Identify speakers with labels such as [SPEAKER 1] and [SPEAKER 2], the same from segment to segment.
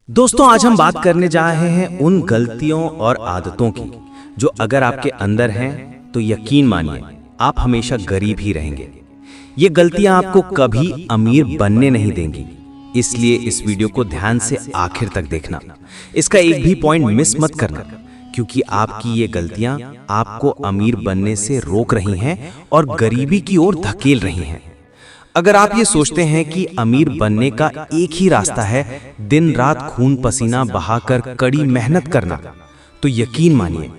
[SPEAKER 1] दोस्तों, आज हम बात करने जा रहे हैं उन गलतियों और आदतों की जो अगर आपके अंदर हैं तो यकीन मानिए आप हमेशा गरीब ही रहेंगे। ये गलतियां आपको कभी अमीर बनने नहीं देंगी, इसलिए इस वीडियो को ध्यान से आखिर तक देखना। इसका एक भी पॉइंट मिस मत करना, क्योंकि आपकी ये गलतियां आपको अमीर बनने से रोक रही हैं और गरीबी की ओर धकेल रही हैं। अगर आप ये सोचते हैं कि अमीर बनने का एक ही रास्ता है दिन रात खून पसीना बहाकर कड़ी मेहनत करना, तो यकीन मानिए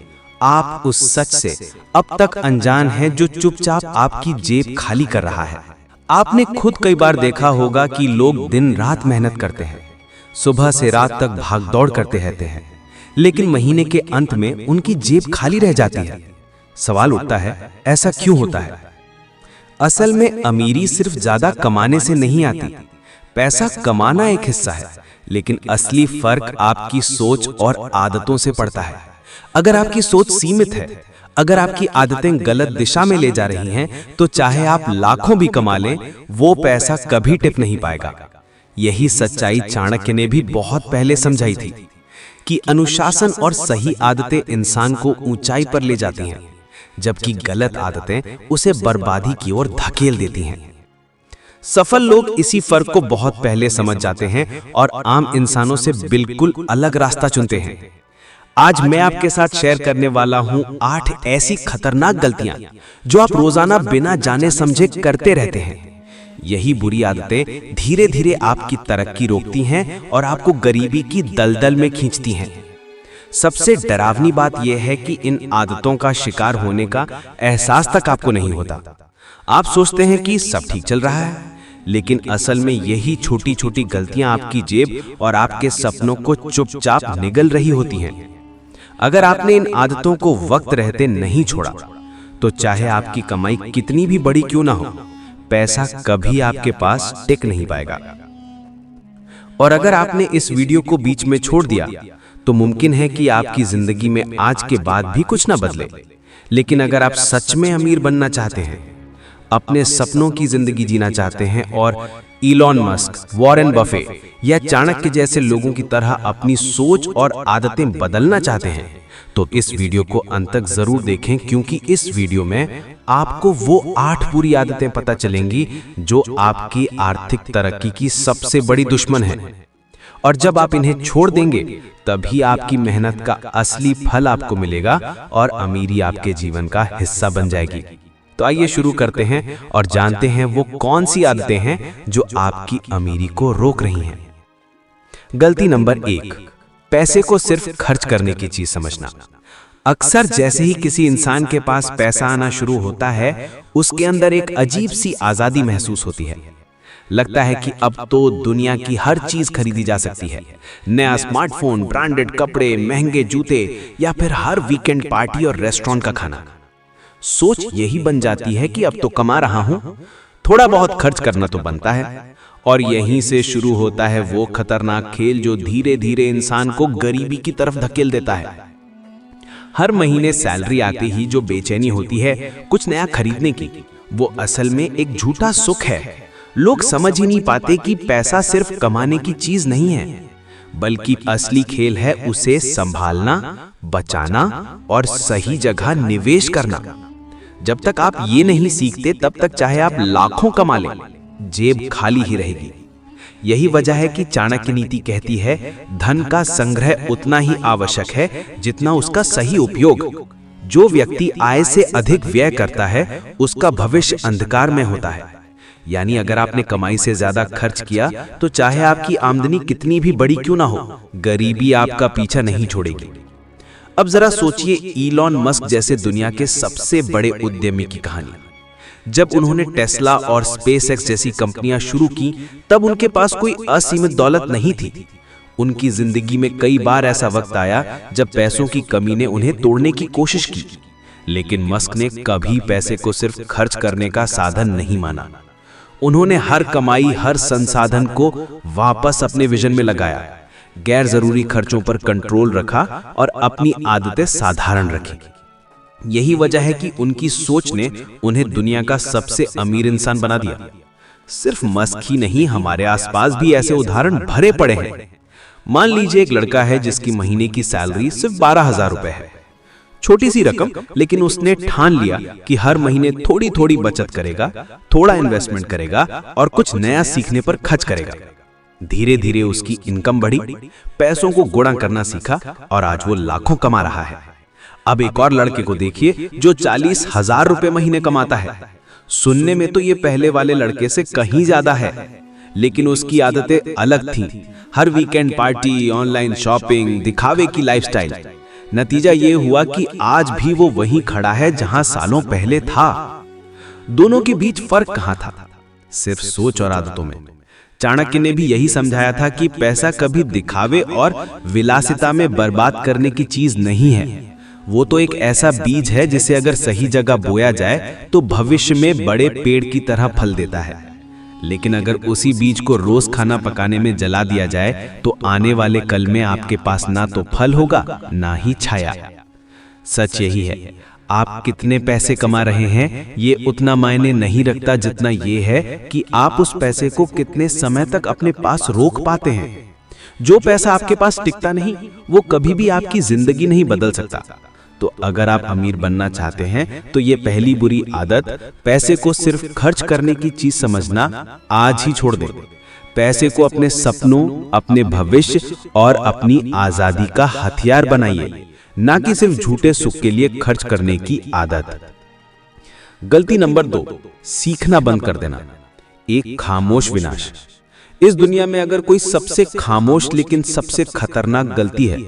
[SPEAKER 1] आप उस सच से अब तक अनजान हैं जो चुपचाप आपकी जेब खाली कर रहा है। आपने खुद कई बार देखा होगा कि लोग दिन रात मेहनत करते हैं, सुबह से रात तक भागदौड़ करते रहते हैं, लेकिन महीने के अंत में उनकी जेब खाली रह जाती है। सवाल उठता है, ऐसा क्यों होता है? असल में अमीरी सिर्फ ज्यादा कमाने से नहीं आती। पैसा कमाना एक हिस्सा है, लेकिन असली फर्क आपकी सोच और आदतों से पड़ता है। अगर आपकी सोच सीमित है, अगर आपकी आदतें गलत दिशा में ले जा रही हैं, तो चाहे आप लाखों भी कमा लें, वो पैसा कभी टिक नहीं पाएगा। यही सच्चाई चाणक्य ने भी बहुत पहले समझाई थी कि अनुशासन और सही आदतें इंसान को ऊंचाई पर ले जाती हैं, जबकि गलत आदतें उसे बर्बादी की ओर धकेल देती हैं। सफल लोग इसी फर्क को बहुत पहले समझ जाते हैं और आम इंसानों से बिल्कुल अलग रास्ता चुनते हैं। आज मैं आपके साथ शेयर करने वाला हूं 8 ऐसी खतरनाक गलतियां जो आप रोजाना बिना जाने समझे करते रहते हैं। यही बुरी आदतें धीरे धीरे आपकी तरक्की रोकती हैं और आपको गरीबी की दलदल में खींचती हैं। सबसे डरावनी बात यह है कि इन आदतों का शिकार होने का एहसास तक आपको नहीं होता। आप सोचते हैं कि सब ठीक चल रहा है, लेकिन असल में यही छोटी छोटी गलतियां आपकी जेब और आपके सपनों को चुपचाप निगल रही होती हैं। अगर आपने इन आदतों को वक्त रहते नहीं छोड़ा, तो चाहे आपकी कमाई कितनी भी बड़ी क्यों ना हो, पैसा कभी आपके पास टिक नहीं पाएगा। और अगर आपने इस वीडियो को बीच में छोड़ दिया, तो मुमकिन है कि आपकी जिंदगी में आज के बाद भी कुछ ना बदले। लेकिन अगर आप सच में अमीर बनना चाहते हैं, अपने सपनों की जिंदगी जीना चाहते हैं और इलॉन मस्क, वॉरेन बफे या चाणक्य जैसे लोगों की तरह अपनी सोच और आदतें बदलना चाहते हैं, तो इस वीडियो को अंत तक जरूर देखें, क्योंकि इस वीडियो में आपको वो 8 बुरी आदतें पता चलेंगी जो आपकी आर्थिक तरक्की की सबसे बड़ी दुश्मन है। और जब आप इन्हें छोड़ देंगे, तभी आपकी मेहनत का असली फल आपको मिलेगा और अमीरी आपके जीवन का हिस्सा बन जाएगी। तो आइए शुरू करते हैं और जानते हैं वो कौन सी आदतें हैं जो आपकी अमीरी को रोक रही हैं। गलती नंबर 1, पैसे को सिर्फ खर्च करने की चीज समझना। अक्सर जैसे ही किसी इंसान के पास पैसा आना शुरू होता है, उसके अंदर एक अजीब सी आजादी महसूस होती है। लगता है कि अब तो दुनिया की हर चीज खरीदी जा सकती है। नया स्मार्टफोन, ब्रांडेड कपड़े, महंगे जूते या फिर हर वीकेंड पार्टी और रेस्टोरेंट का खाना। सोच यही बन जाती है कि अब तो कमा रहा हूं, थोड़ा बहुत खर्च करना तो बनता है। और यहीं से शुरू होता है वो खतरनाक खेल जो धीरे धीरे इंसान को गरीबी की तरफ धकेल देता है। हर महीने सैलरी आते ही जो बेचैनी होती है कुछ नया खरीदने की, वो असल में एक झूठा सुख है। लोग समझ ही नहीं पाते कि पैसा सिर्फ कमाने की चीज नहीं है, बल्कि असली खेल है उसे संभालना, बचाना और सही जगह निवेश करना। जब तक आप ये नहीं सीखते, तब तक चाहे आप लाखों कमा लें, जेब खाली ही रहेगी। यही वजह है कि चाणक्य नीति कहती है, धन का संग्रह उतना ही आवश्यक है जितना उसका सही उपयोग। जो व्यक्ति आय से अधिक व्यय करता है, उसका भविष्य अंधकार में होता है। यानी अगर आपने कमाई से ज्यादा खर्च किया, तो चाहे आपकी आमदनी कितनी भी बड़ी क्यों ना हो, गरीबी आपका पीछा नहीं छोड़ेगी। अब जरा सोचिए इलॉन मस्क जैसे दुनिया के सबसे बड़े उद्यमी की कहानी। जब उन्होंने टेस्ला और स्पेसएक्स जैसी कंपनियां शुरू की, तब उनके पास कोई असीमित दौलत नहीं थी। उनकी जिंदगी में कई बार ऐसा वक्त आया जब पैसों की कमी ने उन्हें तोड़ने की कोशिश की, लेकिन मस्क ने कभी पैसे को सिर्फ खर्च करने का साधन नहीं माना। उन्होंने हर कमाई, हर संसाधन को वापस अपने विजन में लगाया, गैर जरूरी खर्चों पर कंट्रोल रखा और अपनी आदतें साधारण रखी। यही वजह है कि उनकी सोच ने उन्हें दुनिया का सबसे अमीर इंसान बना दिया। सिर्फ मस्क ही नहीं, हमारे आसपास भी ऐसे उदाहरण भरे पड़े हैं।
[SPEAKER 2] मान लीजिए एक लड़का है जिसकी महीने की सैलरी सिर्फ 12,000 रुपए है। छोटी सी रकम, लेकिन उसने ठान लिया कि हर महीने थोड़ी थोड़ी बचत करेगा, थोड़ा इन्वेस्टमेंट करेगा और कुछ नया सीखने पर खर्च करेगा। धीरे धीरे उसकी इनकम बढ़ी, पैसों को गुणा करना सीखा और आज वो लाखों कमा रहा है। अब एक और लड़के को देखिए जो 40,000 रुपए महीने कमाता है। सुनने में तो ये पहले वाले लड़के से कहीं ज्यादा है, लेकिन उसकी आदतें अलग थीं। हर वीकेंड पार्टी, ऑनलाइन शॉपिंग, दिखावे की लाइफस्टाइल। नतीजा ये हुआ कि आज भी वो वहीं खड़ा है जहां सालों पहले था। दोनों के बीच फर्क कहां था? सिर्फ सोच और आदतों में। चाणक्य ने भी यही समझाया था कि पैसा कभी दिखावे और विलासिता में बर्बाद करने की चीज नहीं है। वो तो एक ऐसा बीज है जिसे अगर सही जगह बोया जाए तो भविष्य में बड़े पेड़ की तरह फल देता है। लेकिन अगर उसी बीज को रोज खाना पकाने में जला दिया जाए तो आने वाले कल में आपके पास ना तो फल होगा ना ही छाया। सच यही है, आप कितने पैसे कमा रहे हैं ये उतना मायने नहीं रखता जितना ये है कि आप उस पैसे को कितने समय तक अपने पास रोक पाते हैं। जो पैसा आपके पास टिकता नहीं वो कभी भी आपकी जिंदगी नहीं बदल सकता। तो अगर आप अमीर बनना चाहते हैं तो ये पहली बुरी आदत, पैसे को सिर्फ खर्च करने की चीज समझना, आज ही छोड़ दें। पैसे को अपने सपनों, अपने भविष्य और अपनी आजादी का हथियार बनाइए, ना कि सिर्फ झूठे सुख के लिए खर्च करने की आदत। गलती नंबर 2, सीखना बंद कर देना। एक खामोश विनाश। इस दुनिया में अगर कोई सबसे खामोश लेकिन सबसे खतरनाक गलती है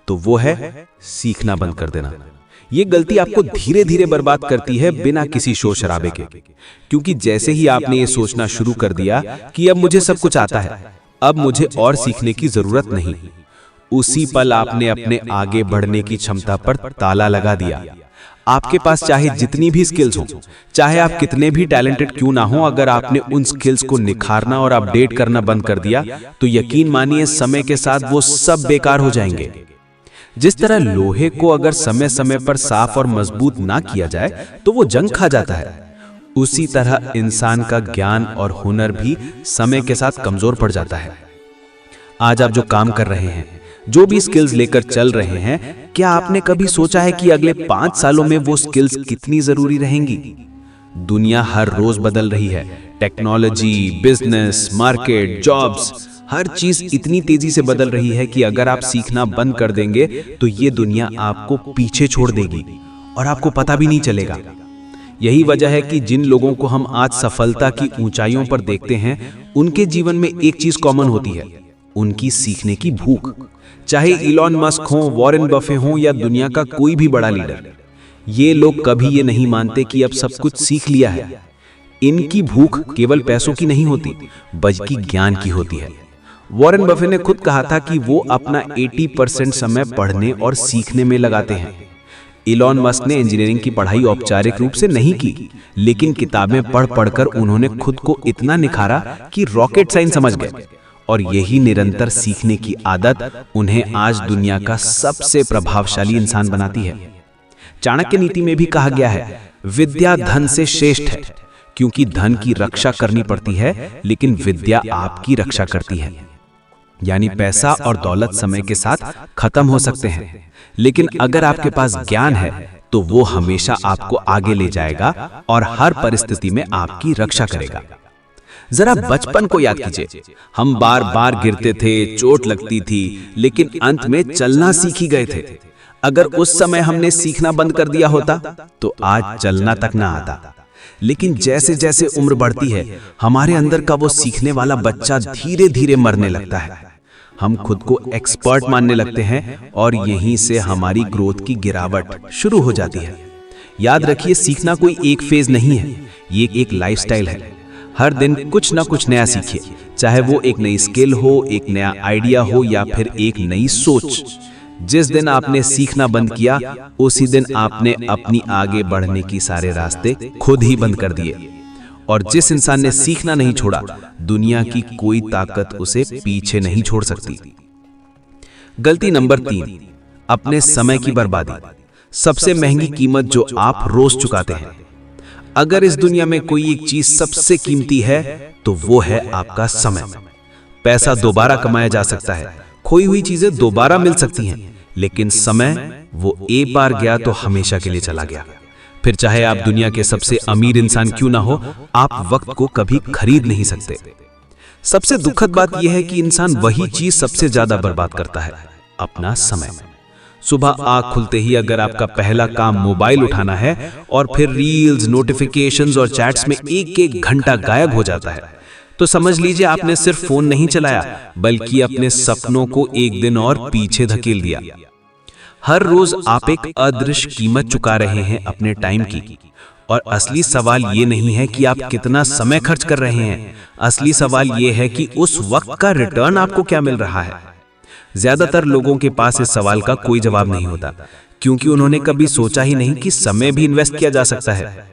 [SPEAKER 2] तो वो है सीखना बंद कर देना। ये गलती आपको धीरे धीरे बर्बाद करती है बिना किसी शोर शराबे के। क्योंकि जैसे ही आपने ये सोचना शुरू कर दिया कि अब मुझे सब कुछ आता है, अब मुझे और सीखने की जरूरत नहीं, उसी पल आपने अपने आगे बढ़ने की क्षमता पर ताला लगा दिया। आपके पास चाहे जितनी भी स्किल्स हो, चाहे आप कितने भी टैलेंटेड क्यों ना हो, अगर आपने उन स्किल्स को निखारना और अपडेट करना बंद कर दिया तो यकीन मानिए समय के साथ वो सब बेकार हो जाएंगे। जिस तरह लोहे को अगर समय समय पर साफ और मजबूत ना किया जाए तो वो जंग खा जाता है, उसी तरह इंसान का ज्ञान और हुनर भी समय के साथ कमजोर पड़ जाता है। आज आप जो काम कर रहे हैं, जो भी स्किल्स लेकर चल रहे हैं, क्या आपने कभी सोचा है कि अगले 5 सालों में वो स्किल्स कितनी जरूरी रहेंगी? दुनिया हर रोज बदल रही है। टेक्नोलॉजी, बिजनेस, मार्केट, जॉब्स, हर चीज इतनी तेजी से बदल रही है कि अगर आप सीखना बंद कर देंगे तो ये दुनिया आपको पीछे छोड़ देगी और आपको पता भी नहीं चलेगा। यही वजह है कि जिन लोगों को हम आज सफलता की ऊंचाइयों पर देखते हैं, उनके जीवन में एक चीज कॉमन होती है, उनकी सीखने की भूख। चाहे इलॉन मस्क हो, वॉरेन बफे हो या दुनिया का कोई भी बड़ा लीडर, ये लोग कभी ये नहीं मानते कि अब सब कुछ सीख लिया है। इनकी भूख केवल पैसों की नहीं होती, बल्कि ज्ञान की होती है। वॉरेन बफे ने खुद कहा था कि वो अपना 80% समय पढ़ने और सीखने में लगाते हैं। इलॉन मस्क ने इंजीनियरिंग की पढ़ाई औपचारिक रूप से नहीं की, लेकिन किताबें पढ़ पढ़कर उन्होंने खुद को इतना निखारा कि रॉकेट साइंस समझ गए। और यही निरंतर सीखने की आदत उन्हें आज दुनिया का सबसे प्रभावशाली इंसान बनाती है। चाणक्य नीति में भी कहा गया है, विद्या धन से श्रेष्ठ है, क्योंकि धन की रक्षा करनी पड़ती है लेकिन विद्या आपकी रक्षा करती है। यानी पैसा और दौलत समय के साथ खत्म हो सकते हैं, लेकिन अगर आपके पास ज्ञान है तो वो हमेशा आपको आगे ले जाएगा और हर परिस्थिति में आपकी रक्षा करेगा। जरा बचपन को याद कीजिए, हम बार बार गिरते थे, चोट लगती थी, लेकिन अंत में चलना सीख ही गए थे। अगर उस समय हमने सीखना बंद कर दिया होता तो आज चलना तक ना आता। लेकिन जैसे जैसे उम्र बढ़ती है, हमारे अंदर का वो सीखने वाला बच्चा धीरे धीरे मरने लगता है। हम खुद को एक्सपर्ट मानने लगते हैं और यहीं से हमारी ग्रोथ की गिरावट शुरू हो जाती है। याद रखिए, सीखना कोई एक फेज नहीं है, ये एक लाइफस्टाइल है। हर दिन कुछ ना कुछ नया सीखिए, चाहे वो एक नई स्किल हो, एक नया आइडिया हो या फिर एक नई सोच। जिस दिन आपने सीखना बंद किया, उसी दिन आपने अपनी आगे बढ़ने की सारे रास्ते खुद ही बंद कर दिए। और जिस इंसान ने सीखना नहीं छोड़ा, दुनिया की कोई ताकत उसे पीछे नहीं छोड़ सकती। गलती नंबर 3, अपने समय की बर्बादी। सबसे महंगी कीमत जो आप रोज चुकाते हैं। अगर इस दुनिया में कोई एक चीज सबसे कीमती है तो वो है आपका समय। पैसा दोबारा कमाया जा सकता है, खोई हुई चीजें दोबारा मिल सकती हैं, लेकिन समय वो एक बार गया तो हमेशा के लिए चला गया। फिर चाहे आप दुनिया के सबसे अमीर इंसान क्यों ना हो, आप वक्त को कभी खरीद नहीं सकते। सबसे दुखद बात यह है कि इंसान वही चीज सबसे ज्यादा बर्बाद करता है, अपना समय। सुबह आंख खुलते ही अगर आपका पहला काम मोबाइल उठाना है और फिर रील्स, नोटिफिकेशंस और चैट्स में एक एक घंटा गायब हो जाता है, तो समझ लीजिए आपने सिर्फ फोन नहीं चलाया, बल्कि अपने सपनों को एक दिन और पीछे धकेल दिया। हर रोज आप एक अदृश्य कीमत चुका रहे हैं अपने टाइम की। और असली सवाल ये नहीं है कि आप कितना समय खर्च कर रहे हैं, असली सवाल ये है कि उस वक्त का रिटर्न आपको क्या मिल रहा है। ज्यादातर लोगों के पास इस सवाल का कोई जवाब नहीं होता, क्योंकि उन्होंने कभी सोचा ही नहीं कि समय भी इन्वेस्ट किया जा सकता है।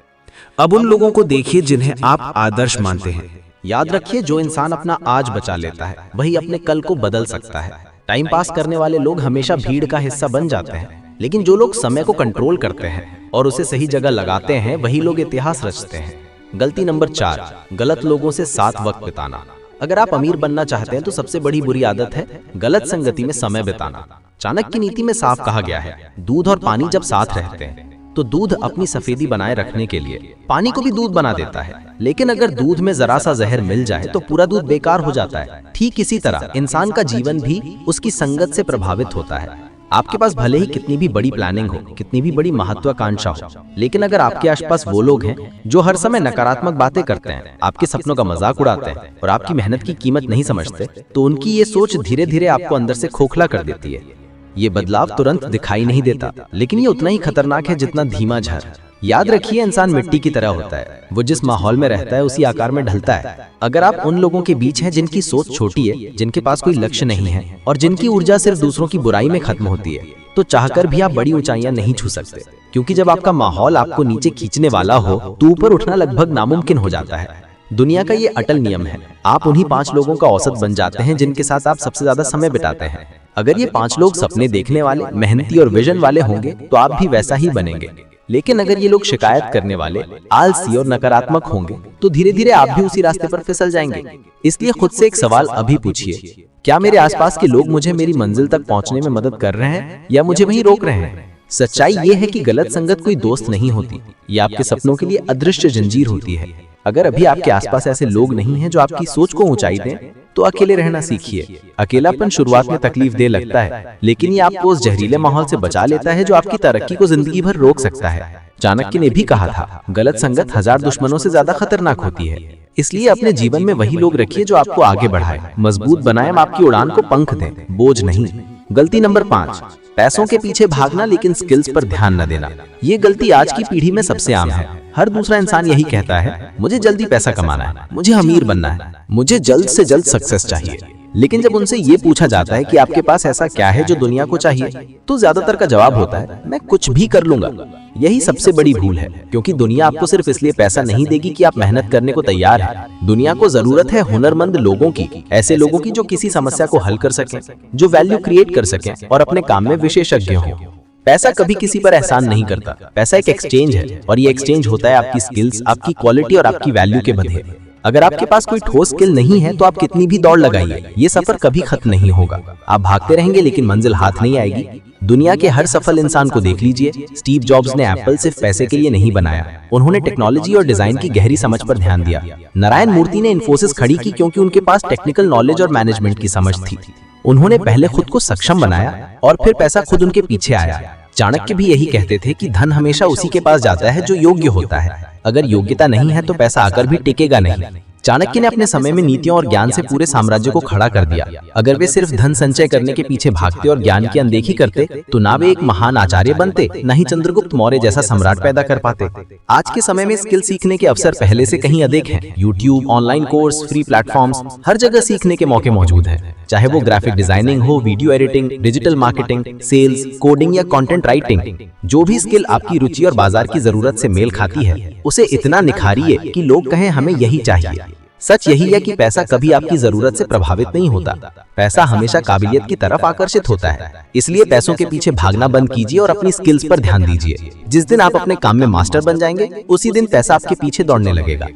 [SPEAKER 2] अब उन लोगों को देखिए जिन्हें आप आदर्श मानते हैं।
[SPEAKER 3] याद रखिए, जो इंसान अपना आज बचा लेता है वही अपने कल को बदल सकता है। टाइम पास करने वाले लोग हमेशा भीड़ का हिस्सा बन जाते हैं, लेकिन जो लोग समय को कंट्रोल करते हैं और उसे सही जगह लगाते हैं, वही लोग इतिहास रचते हैं। गलती नंबर 4, गलत लोगों से साथ वक्त बिताना। अगर आप अमीर बनना चाहते हैं तो सबसे बड़ी बुरी आदत है गलत संगति में समय बिताना। चाणक्य की नीति में साफ कहा गया है, दूध और पानी जब साथ रहते हैं तो दूध अपनी सफेदी बनाए रखने के लिए पानी को भी दूध बना देता है, लेकिन अगर दूध में जरा सा जहर मिल जाए तो पूरा दूध बेकार हो जाता है। ठीक इसी तरह इंसान का जीवन भी उसकी संगत से प्रभावित होता है। आपके पास भले ही कितनी भी बड़ी प्लानिंग हो, कितनी भी बड़ी महत्वाकांक्षा हो, लेकिन अगर आपके आसपास वो लोग हैं जो हर समय नकारात्मक बातें करते हैं, आपके सपनों का मजाक उड़ाते हैं और आपकी मेहनत की कीमत नहीं समझते, तो उनकी ये सोच धीरे धीरे आपको अंदर से खोखला कर देती है। ये बदलाव तुरंत दिखाई नहीं देता, लेकिन ये उतना ही खतरनाक है जितना धीमा झर। याद रखिए, इंसान मिट्टी की तरह होता है, वो जिस माहौल में रहता है उसी आकार में ढलता है। अगर आप उन लोगों के बीच हैं जिनकी सोच छोटी है, जिनके पास कोई लक्ष्य नहीं है और जिनकी ऊर्जा सिर्फ दूसरों की बुराई में खत्म होती है, तो चाहकर भी आप बड़ी ऊंचाइयां नहीं छू सकते। क्योंकि जब आपका माहौल आपको नीचे खींचने वाला हो तो ऊपर उठना लगभग नामुमकिन हो जाता है। दुनिया का ये अटल नियम है, आप उन्हीं 5 लोगों का औसत बन जाते हैं जिनके साथ आप सबसे ज्यादा समय बिताते हैं। अगर ये 5 लोग सपने देखने वाले, मेहनती और विजन वाले होंगे तो आप भी वैसा ही बनेंगे। लेकिन अगर ये लोग शिकायत करने वाले, आलसी और नकारात्मक होंगे तो धीरे धीरे आप भी उसी रास्ते पर फिसल जाएंगे। इसलिए खुद से एक सवाल अभी पूछिए, क्या मेरे आसपास के लोग मुझे मेरी मंजिल तक पहुंचने में मदद कर रहे हैं या मुझे वहीं रोक रहे हैं? सच्चाई ये है कि गलत संगत कोई दोस्त नहीं होती, ये आपके सपनों के लिए अदृश्य जंजीर होती है। अगर अभी आपके आसपास ऐसे लोग नहीं हैं जो आपकी सोच को ऊंचाई दें, तो अकेले रहना सीखिए। अकेलापन शुरुआत में तकलीफ दे लगता है, लेकिन ये आपको उस जहरीले माहौल से बचा लेता है जो आपकी तरक्की को जिंदगी भर रोक सकता है। चाणक्य ने भी कहा था, गलत संगत 1000 दुश्मनों से ज्यादा खतरनाक होती है। इसलिए अपने जीवन में वही लोग रखिए जो आपको आगे बढ़ाए, मजबूत बनाए, आपकी उड़ान को पंख दें, बोझ नहीं। गलती नंबर 5, पैसों के पीछे भागना लेकिन स्किल्स पर ध्यान न देना। ये गलती आज की पीढ़ी में सबसे आम है। हर दूसरा इंसान यही कहता है, मुझे जल्दी पैसा कमाना है, मुझे अमीर बनना है, मुझे जल्द से जल्द सक्सेस चाहिए। लेकिन जब उनसे ये पूछा जाता है कि आपके पास ऐसा क्या है जो दुनिया को चाहिए, तो ज्यादातर का जवाब होता है, मैं कुछ भी कर लूंगा। यही सबसे बड़ी भूल है, क्योंकि दुनिया आपको सिर्फ इसलिए पैसा नहीं देगी कि आप मेहनत करने को तैयार हैं। दुनिया को जरूरत है हुनरमंद लोगों की, ऐसे लोगों की जो किसी समस्या को हल कर सकें, जो वैल्यू क्रिएट कर सकें और अपने काम में विशेषज्ञ हों। पैसा कभी किसी पर एहसान नहीं करता। पैसा एक एक्सचेंज है, और ये एक्सचेंज होता है आपकी स्किल्स, आपकी क्वालिटी और आपकी वैल्यू के बदले। अगर आपके पास कोई ठोस स्किल नहीं है तो आप कितनी भी दौड़ लगाइए, ये सफर कभी खत्म नहीं होगा। आप भागते रहेंगे लेकिन मंजिल हाथ नहीं आएगी। दुनिया के हर सफल इंसान को देख लीजिए। स्टीव जॉब्स ने एप्पल सिर्फ पैसे के लिए नहीं बनाया, उन्होंने टेक्नोलॉजी और डिजाइन की गहरी समझ पर ध्यान दिया। नारायण मूर्ति ने इन्फोसिस खड़ी की क्योंकि उनके पास टेक्निकल नॉलेज और मैनेजमेंट की समझ थी। उन्होंने पहले खुद को सक्षम बनाया और फिर पैसा खुद उनके पीछे आया। चाणक्य भी यही कहते थे कि धन हमेशा उसी के पास जाता है जो योग्य होता है। अगर योग्यता नहीं है तो पैसा आकर भी टिकेगा नहीं। चाणक्य ने अपने समय में नीतियों और ज्ञान से पूरे साम्राज्य को खड़ा कर दिया। अगर वे सिर्फ धन संचय करने के पीछे भागते और ज्ञान की अनदेखी करते तो ना वे एक महान आचार्य बनते, न ही चंद्रगुप्त मौर्य जैसा सम्राट पैदा कर पाते। आज के समय में स्किल सीखने के अवसर पहले से कहीं अधिक हैं। YouTube, online course, free platforms, हर जगह सीखने के मौके मौजूद हैं। चाहे वो ग्राफिक डिजाइनिंग हो, video editing, digital marketing, sales, coding या कंटेंट राइटिंग, जो भी स्किल आपकी रुचि और बाजार की जरूरत से मेल खाती है, उसे इतना निखारिए कि लोग कहें हमें यही चाहिए। सच यही है कि पैसा कभी आपकी जरूरत से प्रभावित नहीं होता। पैसा हमेशा काबिलियत की तरफ आकर्षित होता है। इसलिए पैसों के पीछे भागना बंद कीजिए और अपनी स्किल्स पर ध्यान दीजिए। जिस दिन आप अपने काम में मास्टर बन जाएंगे, उसी दिन पैसा आपके पीछे दौड़ने लगेगा।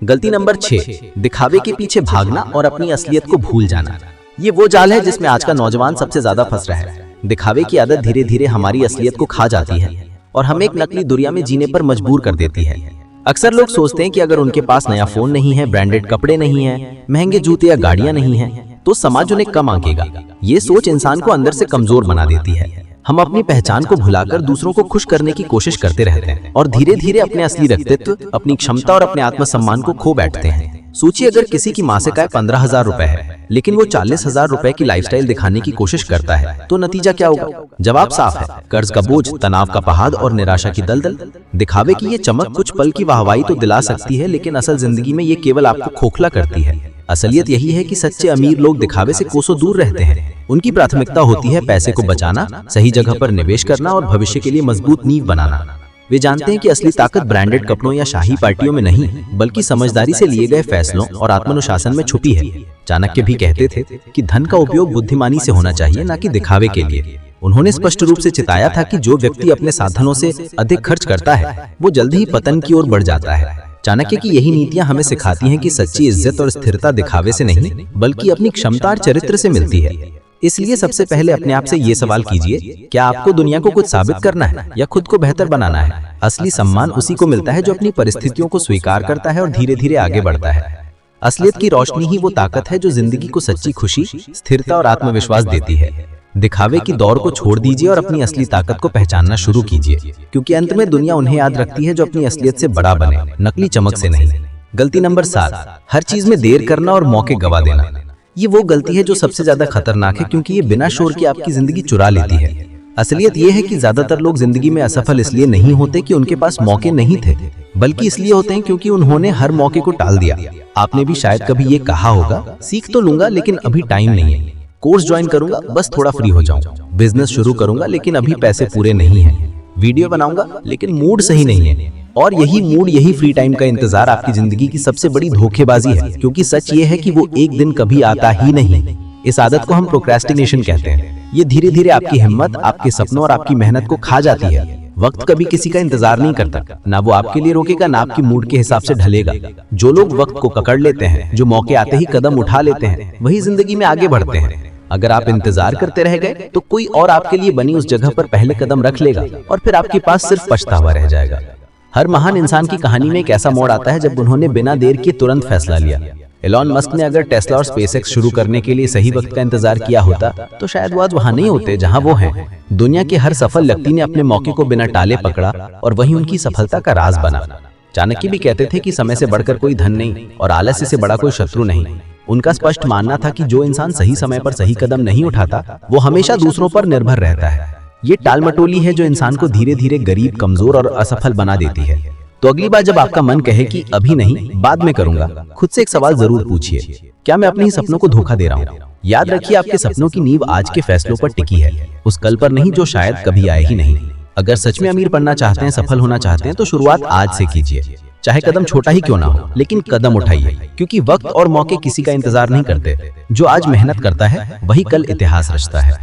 [SPEAKER 3] गलती नंबर 6, दिखावे के पीछे भागना और अपनी असलियत को भूल जाना। ये वो जाल है जिसमें आज का नौजवान सबसे ज्यादा फंस रहा है। दिखावे की आदत धीरे धीरे हमारी असलियत को खा जाती है और हमें एक नकली दुनिया में जीने पर मजबूर कर देती है। अक्सर लोग सोचते हैं कि अगर उनके पास नया फोन नहीं है, ब्रांडेड कपड़े नहीं है, महंगे जूते या गाड़ियां नहीं हैं, तो समाज उन्हें कम आंकेगा। ये सोच इंसान को अंदर से कमजोर बना देती है। हम अपनी पहचान को भुलाकर दूसरों को खुश करने की कोशिश करते रहते हैं और धीरे धीरे अपने असली व्यक्तित्व, अपनी क्षमता और अपने आत्मसम्मान को खो बैठते हैं। सोचिए, अगर किसी की मासिक आय 15,000 रुपए है, लेकिन वो 40,000 रुपए की लाइफस्टाइल दिखाने की कोशिश करता है, तो नतीजा क्या होगा? जवाब साफ है, कर्ज का बोझ, तनाव का पहाड़ और निराशा की दलदल। दिखावे की ये चमक कुछ पल की वाहवाही तो दिला सकती है, लेकिन असल जिंदगी में ये केवल आपको खोखला करती है। असलियत यही है कि सच्चे अमीर लोग दिखावे से कोसों दूर रहते हैं। उनकी प्राथमिकता होती है पैसे को बचाना, सही जगह पर निवेश करना और भविष्य के लिए मजबूत नींव बनाना। वे जानते हैं कि असली ताकत ब्रांडेड कपड़ों या शाही पार्टियों में नहीं, बल्कि समझदारी से लिए गए फैसलों और आत्मानुशासन में छुपी है। चाणक्य भी कहते थे कि धन का उपयोग बुद्धिमानी से होना चाहिए, न कि दिखावे के लिए। उन्होंने स्पष्ट रूप से चिताया था कि जो व्यक्ति अपने साधनों से अधिक खर्च करता है, वो जल्द ही पतन की ओर बढ़ जाता है। चाणक्य की यही नीतियां हमें सिखाती हैं कि सच्ची इज्जत और स्थिरता दिखावे से नहीं, बल्कि अपनी क्षमता और चरित्र से मिलती है। इसलिए सबसे पहले अपने आप से ये सवाल कीजिए, क्या आपको दुनिया को कुछ साबित करना है या खुद को बेहतर बनाना है? असली सम्मान उसी को मिलता है जो अपनी परिस्थितियों को स्वीकार करता है और धीरे धीरे आगे बढ़ता है। असलियत की रोशनी ही वो ताकत है जो जिंदगी को सच्ची खुशी, स्थिरता और आत्मविश्वास देती है। दिखावे की दौड़ को छोड़ दीजिए और अपनी असली ताकत को पहचानना शुरू कीजिए, क्योंकि अंत में दुनिया उन्हें याद रखती है जो अपनी असलियत से बड़ा बने, नकली चमक से नहीं। गलती नंबर 7, हर चीज में देर करना और मौके गवा देना। ये वो गलती है जो सबसे ज्यादा खतरनाक है, क्योंकि ये बिना शोर के आपकी जिंदगी चुरा लेती है। असलियत ये है कि ज्यादातर लोग जिंदगी में असफल इसलिए नहीं होते कि उनके पास मौके नहीं थे, बल्कि इसलिए होते हैं क्योंकि उन्होंने हर मौके को टाल दिया। आपने भी शायद कभी ये कहा होगा, सीख तो लूंगा लेकिन अभी टाइम नहीं है, कोर्स ज्वाइन करूंगा बस थोड़ा फ्री हो जाऊं, बिजनेस शुरू करूंगा लेकिन अभी पैसे पूरे नहीं हैं, वीडियो बनाऊंगा लेकिन मूड सही नहीं है। और यही मूड, यही फ्री टाइम का इंतजार आपकी जिंदगी की सबसे बड़ी धोखेबाजी है, क्योंकि सच ये है कि वो एक दिन कभी आता ही नहीं। इस आदत को हम प्रोक्रेस्टिनेशन कहते हैं। ये धीरे धीरे आपकी हिम्मत, आपके सपनों और आपकी मेहनत को खा जाती है। वक्त कभी किसी का इंतजार नहीं करता, ना वो आपके लिए रोकेगा, ना आपकी मूड के हिसाब से ढलेगा। जो लोग वक्त को पकड़ लेते हैं, जो मौके आते ही कदम उठा लेते हैं, वही जिंदगी में आगे बढ़ते हैं। अगर आप इंतजार करते रह गए तो कोई और आपके लिए बनी उस जगह पर पहले कदम रख लेगा और फिर आपके पास सिर्फ पछतावा रह जाएगा। हर महान इंसान की कहानी में एक ऐसा मोड़ आता है जब उन्होंने बिना देर किए तुरंत फैसला लिया। एलॉन मस्क ने अगर टेस्ला और स्पेसएक्स शुरू करने के लिए सही वक्त का इंतजार किया होता तो शायद वो आज वहां नहीं होते जहां वो हैं। दुनिया के हर सफल व्यक्ति ने अपने मौके को बिना टाले पकड़ा और वही उनकी सफलता का राज बना। चाणक्य भी कहते थे कि समय से बढ़कर कोई धन नहीं और आलस्य से बड़ा कोई शत्रु नहीं। उनका स्पष्ट मानना था कि जो इंसान सही समय पर सही कदम नहीं उठाता, वो हमेशा दूसरों पर निर्भर रहता है। ये टालमटोली है जो इंसान को धीरे धीरे गरीब, कमजोर और असफल बना देती है। तो अगली बार जब आपका मन कहे कि अभी नहीं, बाद में करूंगा, खुद से एक सवाल जरूर पूछिए, क्या मैं अपने ही सपनों को धोखा दे रहा हूँ? याद रखिए, आपके सपनों की नींव आज के फैसलों पर टिकी है, उस कल पर नहीं जो शायद कभी आए ही नहीं। अगर सच में अमीर बनना चाहते हैं, सफल होना चाहते हैं, तो शुरुआत आज से कीजिए। चाहे कदम छोटा ही क्यों ना हो, लेकिन कदम उठाइए, क्योंकि वक्त और मौके किसी का इंतजार नहीं करते। जो आज मेहनत करता है वही कल इतिहास रचता है।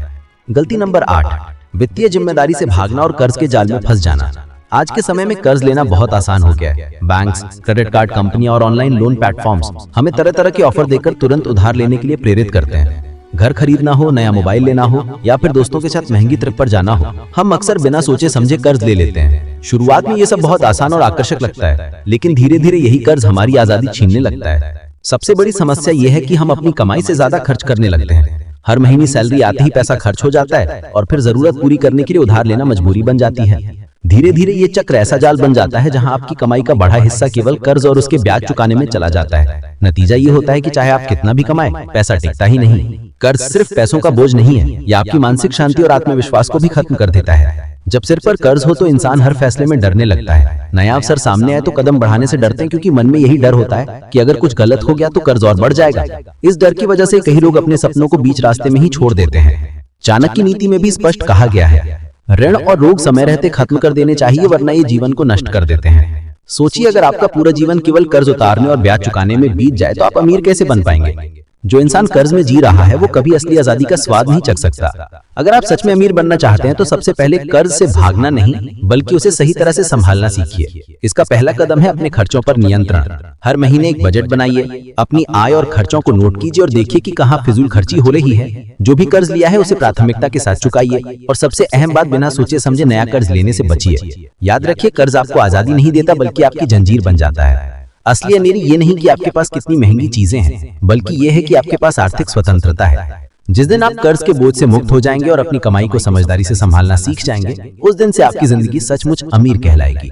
[SPEAKER 3] गलती नंबर 8, वित्तीय जिम्मेदारी से भागना और कर्ज के जाल में फंस जाना। आज के समय में कर्ज लेना बहुत आसान हो गया है। बैंक्स, क्रेडिट कार्ड कंपनियां और ऑनलाइन लोन प्लेटफॉर्म्स हमें तरह तरह के ऑफर देकर तुरंत उधार लेने के लिए प्रेरित करते हैं। घर खरीदना हो, नया मोबाइल लेना हो या फिर दोस्तों के साथ महंगी ट्रिप पर जाना हो, हम अक्सर बिना सोचे समझे कर्ज ले लेते हैं। शुरुआत में ये सब बहुत आसान और आकर्षक लगता है, लेकिन धीरे धीरे यही कर्ज हमारी आजादी छीनने लगता है। सबसे बड़ी समस्या ये है कि हम अपनी कमाई से ज्यादा खर्च करने लगते हैं। हर महीने सैलरी आते ही पैसा खर्च हो जाता है और फिर जरूरत पूरी करने के लिए उधार लेना मजबूरी बन जाती है। धीरे धीरे ये चक्र ऐसा जाल बन जाता है जहां आपकी कमाई का बड़ा हिस्सा केवल कर्ज और उसके ब्याज चुकाने में चला जाता है। नतीजा ये होता है कि चाहे आप कितना भी कमाएं, पैसा टिकता ही नहीं। कर्ज सिर्फ पैसों का बोझ नहीं है, यह आपकी मानसिक शांति और आत्मविश्वास को भी खत्म कर देता है। जब सिर पर कर्ज हो तो इंसान हर फैसले में डरने लगता है। नया अवसर सामने आए तो कदम बढ़ाने से डरते हैं, क्योंकि मन में यही डर होता है कि अगर कुछ गलत हो गया तो कर्ज और बढ़ जाएगा। इस डर की वजह से कई लोग अपने सपनों को बीच रास्ते में ही छोड़ देते हैं। चाणक्य की नीति में भी स्पष्ट कहा गया है, ऋण और रोग समय रहते खत्म कर देने चाहिए, वरना ये जीवन को नष्ट कर देते हैं। सोचिए, अगर आपका पूरा जीवन केवल कर्ज उतारने और ब्याज चुकाने में बीत जाए तो आप अमीर कैसे बन पाएंगे? जो इंसान कर्ज में जी रहा है वो कभी असली आजादी का स्वाद नहीं चख सकता। अगर आप सच में अमीर बनना चाहते हैं तो सबसे पहले कर्ज से भागना नहीं बल्कि उसे सही तरह से संभालना सीखिए। इसका पहला कदम है अपने खर्चों पर नियंत्रण। हर महीने एक बजट बनाइए, अपनी आय और खर्चों को नोट कीजिए और देखिए कि कहाँ फिजूल खर्ची हो रही है। जो भी कर्ज लिया है उसे प्राथमिकता के साथ चुकाइए और सबसे अहम बात, बिना सोचे समझे नया कर्ज लेने से बचिए। याद रखिए, कर्ज आपको आजादी नहीं देता बल्कि आपकी जंजीर बन जाता है। असली अमीरी ये नहीं कि आपके पास कितनी महंगी चीजें हैं, बल्कि ये है कि आपके पास आर्थिक स्वतंत्रता है। जिस दिन आप कर्ज के बोझ से मुक्त हो जाएंगे और अपनी कमाई को समझदारी से संभालना सीख जाएंगे, उस दिन से आपकी जिंदगी सचमुच अमीर कहलाएगी।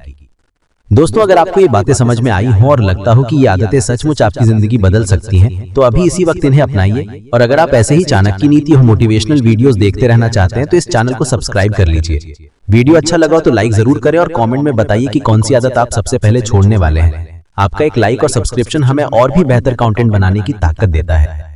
[SPEAKER 3] दोस्तों, अगर आपको ये बातें समझ में आई हो और लगता हो कि ये आदतें सचमुच आपकी जिंदगी बदल सकती हैं, तो अभी इसी वक्त इन्हें अपनाइए। और अगर आप ऐसे ही चाणक्य नीति और मोटिवेशनल वीडियोस देखते रहना चाहते हैं तो इस चैनल को सब्सक्राइब कर लीजिए। वीडियो अच्छा लगा तो लाइक जरूर करें और कमेंट में बताइए कि कौन सी आदत आप सबसे पहले छोड़ने वाले हैं। आपका एक लाइक और सब्सक्रिप्शन हमें और भी बेहतर कंटेंट बनाने की ताकत देता है।